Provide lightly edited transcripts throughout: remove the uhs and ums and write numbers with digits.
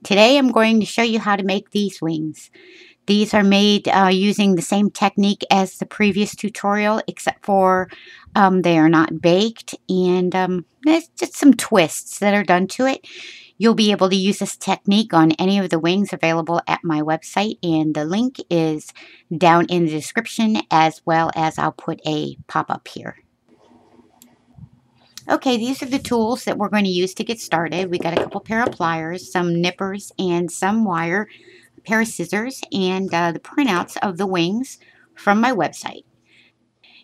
Today I'm going to show you how to make these wings. These are made using the same technique as the previous tutorial, except for they are not baked, and there's just some twists that are done to it. You'll be able to use this technique on any of the wings available at my website, and the link is down in the description, as well as I'll put a pop-up here. Okay, these are the tools that we're going to use to get started. We got a couple pair of pliers, some nippers, and some wire, a pair of scissors, and the printouts of the wings from my website.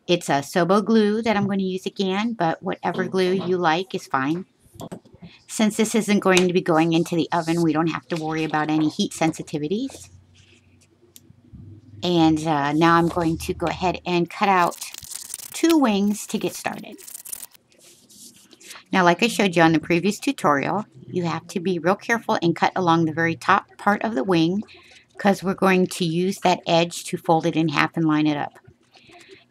It's a Sobo glue that I'm going to use again, but whatever glue you like is fine. Since this isn't going to be going into the oven, we don't have to worry about any heat sensitivities. And now I'm going to go ahead and cut out 2 wings to get started. Now, like I showed you on the previous tutorial, you have to be real careful and cut along the very top part of the wing, because we're going to use that edge to fold it in half and line it up.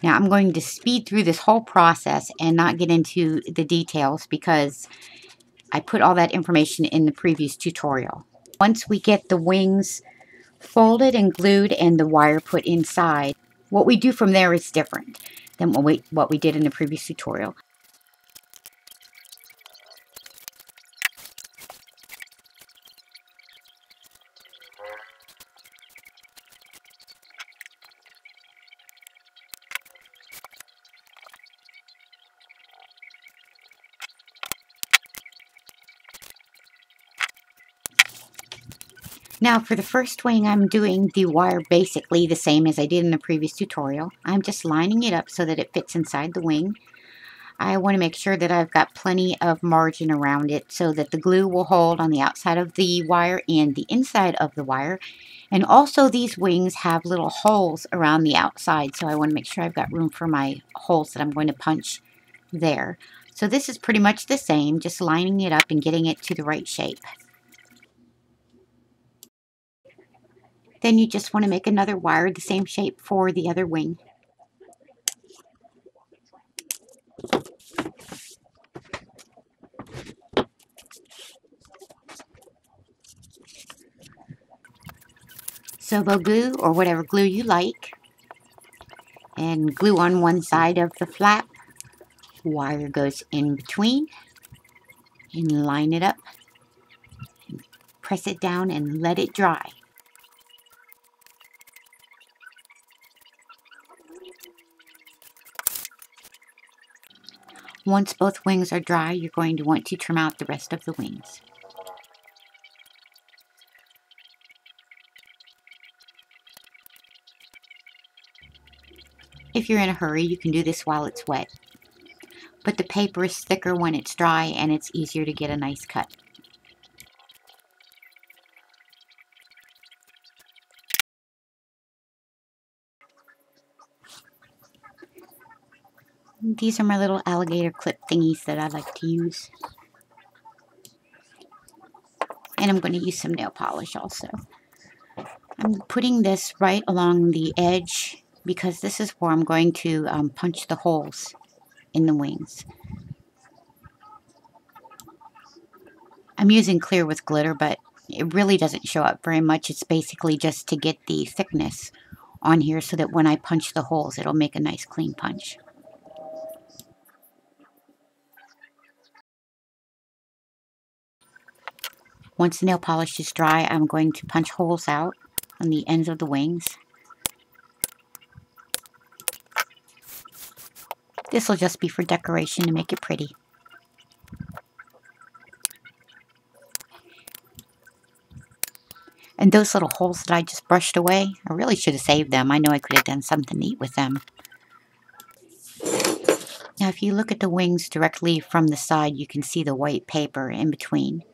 Now, I'm going to speed through this whole process and not get into the details because I put all that information in the previous tutorial. Once we get the wings folded and glued and the wire put inside, what we do from there is different than what we did in the previous tutorial. Now for the first wing, I'm doing the wire basically the same as I did in the previous tutorial. I'm just lining it up so that it fits inside the wing. I want to make sure that I've got plenty of margin around it so that the glue will hold on the outside of the wire and the inside of the wire. And also these wings have little holes around the outside, so I want to make sure I've got room for my holes that I'm going to punch there. So this is pretty much the same, just lining it up and getting it to the right shape. Then you just want to make another wire the same shape for the other wing. Sobo glue or whatever glue you like, and glue on one side of the flap. Wire goes in between and line it up. Press it down and let it dry. Once both wings are dry, you're going to want to trim out the rest of the wings. If you're in a hurry, you can do this while it's wet. But the paper is thicker when it's dry and it's easier to get a nice cut. These are my little alligator clip thingies that I like to use. And I'm going to use some nail polish also. I'm putting this right along the edge because this is where I'm going to punch the holes in the wings. I'm using clear with glitter, but it really doesn't show up very much. It's basically just to get the thickness on here so that when I punch the holes, it'll make a nice clean punch. Once the nail polish is dry, I'm going to punch holes out on the ends of the wings. This will just be for decoration to make it pretty. And those little holes that I just brushed away, I really should have saved them. I know I could have done something neat with them. Now if you look at the wings directly from the side, you can see the white paper in between.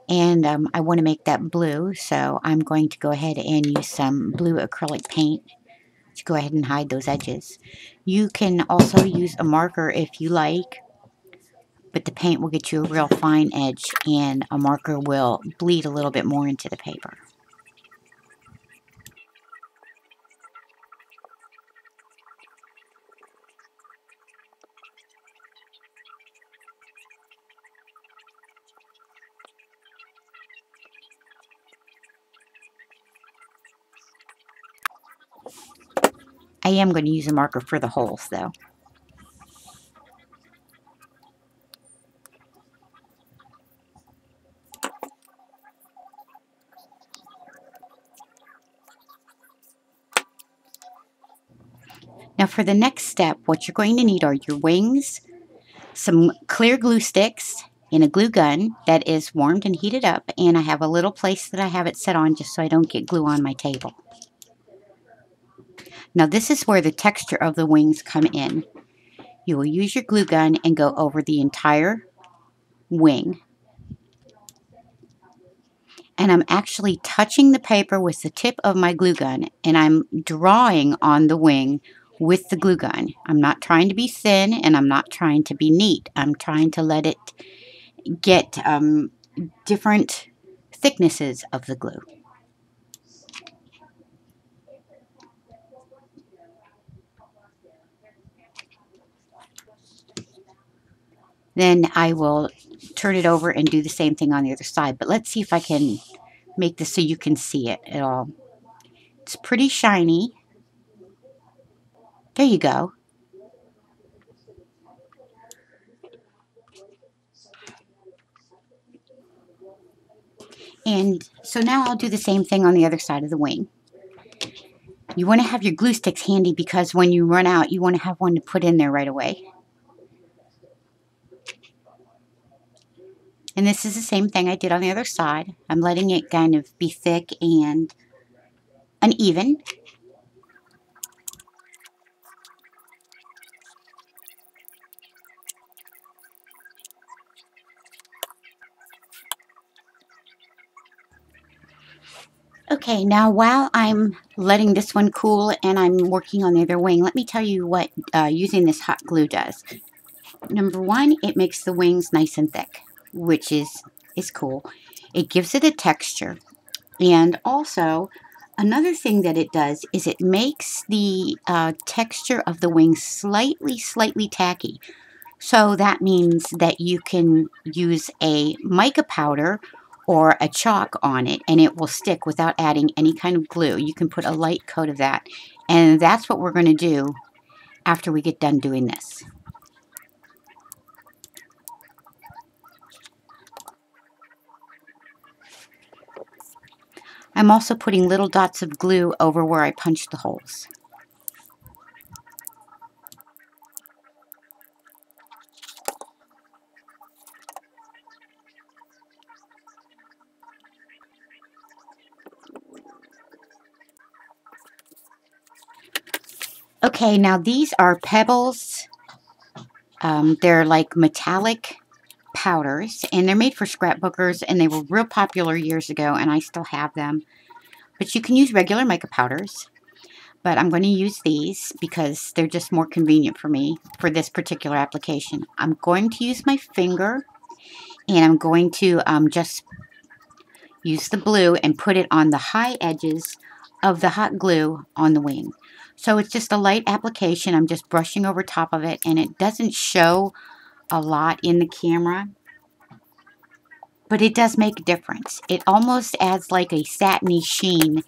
And I want to make that blue, so I'm going to go ahead and use some blue acrylic paint to go ahead and hide those edges. You can also use a marker if you like, but the paint will get you a real fine edge and a marker will bleed a little bit more into the paper. I am going to use a marker for the holes though. Now for the next step, what you're going to need are your wings, some clear glue sticks, and a glue gun that is warmed and heated up, and I have a little place that I have it set on just so I don't get glue on my table. Now this is where the texture of the wings come in. You will use your glue gun and go over the entire wing. And I'm actually touching the paper with the tip of my glue gun, and I'm drawing on the wing with the glue gun. I'm not trying to be thin, and I'm not trying to be neat. I'm trying to let it get different thicknesses of the glue. Then I will turn it over and do the same thing on the other side. But let's see if I can make this so you can see it at all. It's pretty shiny. There you go. And so now I'll do the same thing on the other side of the wing. You want to have your glue sticks handy because when you run out, you want to have one to put in there right away. And this is the same thing I did on the other side. I'm letting it kind of be thick and uneven. Okay, now while I'm letting this one cool and I'm working on the other wing, let me tell you what using this hot glue does. Number one, it makes the wings nice and thick, which is cool. It gives it a texture. And also, another thing that it does is it makes the texture of the wings slightly tacky. So that means that you can use a mica powder or a chalk on it and it will stick without adding any kind of glue. You can put a light coat of that, and that's what we're going to do after we get done doing this. I'm also putting little dots of glue over where I punched the holes. Okay, now these are pebbles. They're like metallic powders, and they're made for scrapbookers, and they were real popular years ago, and I still have them. But you can use regular mica powders. But I'm going to use these because they're just more convenient for me for this particular application. I'm going to use my finger, and I'm going to just use the blue and put it on the high edges of the hot glue on the wing. So it's just a light application. I'm just brushing over top of it, and it doesn't show a lot in the camera, but it does make a difference. It almost adds like a satiny sheen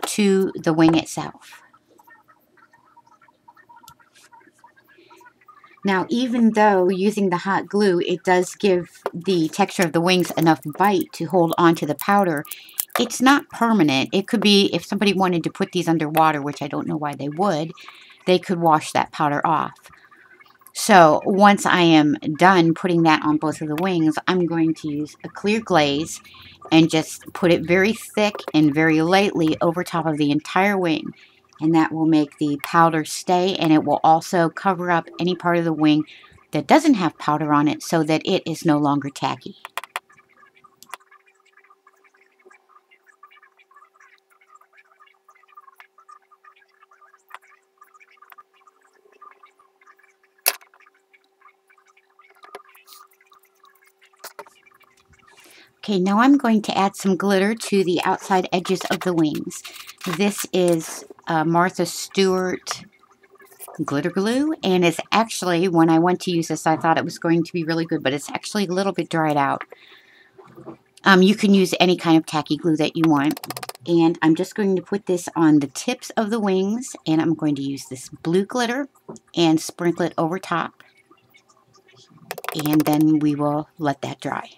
to the wing itself. Now, even though using the hot glue, it does give the texture of the wings enough bite to hold onto the powder, it's not permanent. It could be, if somebody wanted to put these underwater, which I don't know why they would, they could wash that powder off. So once I am done putting that on both of the wings, I'm going to use a clear glaze and just put it very thick and very lightly over top of the entire wing. And that will make the powder stay, and it will also cover up any part of the wing that doesn't have powder on it so that it is no longer tacky. Okay, now I'm going to add some glitter to the outside edges of the wings. This is Martha Stewart glitter glue, and it's actually, when I went to use this, I thought it was going to be really good, but it's actually a little bit dried out. You can use any kind of tacky glue that you want. And I'm just going to put this on the tips of the wings, and I'm going to use this blue glitter and sprinkle it over top, and then we will let that dry.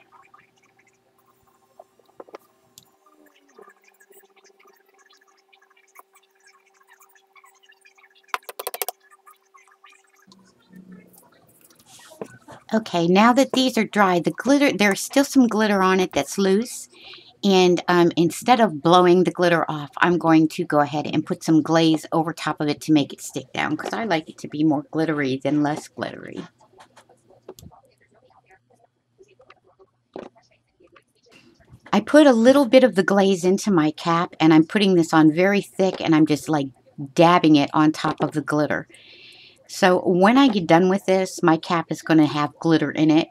Okay, now that these are dry, the glitter, there's still some glitter on it that's loose. And instead of blowing the glitter off, I'm going to go ahead and put some glaze over top of it to make it stick down, because I like it to be more glittery than less glittery. I put a little bit of the glaze into my cap, and I'm putting this on very thick, and I'm just like dabbing it on top of the glitter. So when I get done with this, my cap is going to have glitter in it.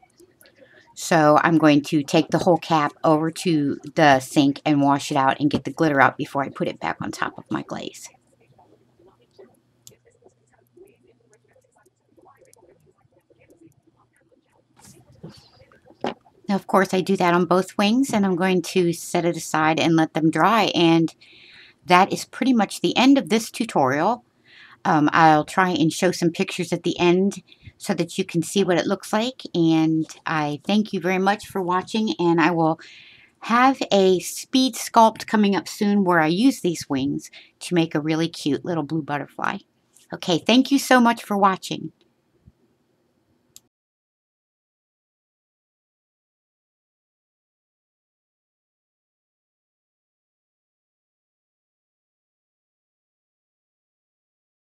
So I'm going to take the whole cap over to the sink and wash it out and get the glitter out before I put it back on top of my glaze. Now, of course, I do that on both wings, and I'm going to set it aside and let them dry. And that is pretty much the end of this tutorial. I'll try and show some pictures at the end so that you can see what it looks like. And I thank you very much for watching, and I will have a speed sculpt coming up soon where I use these wings to make a really cute little blue butterfly. Okay, thank you so much for watching.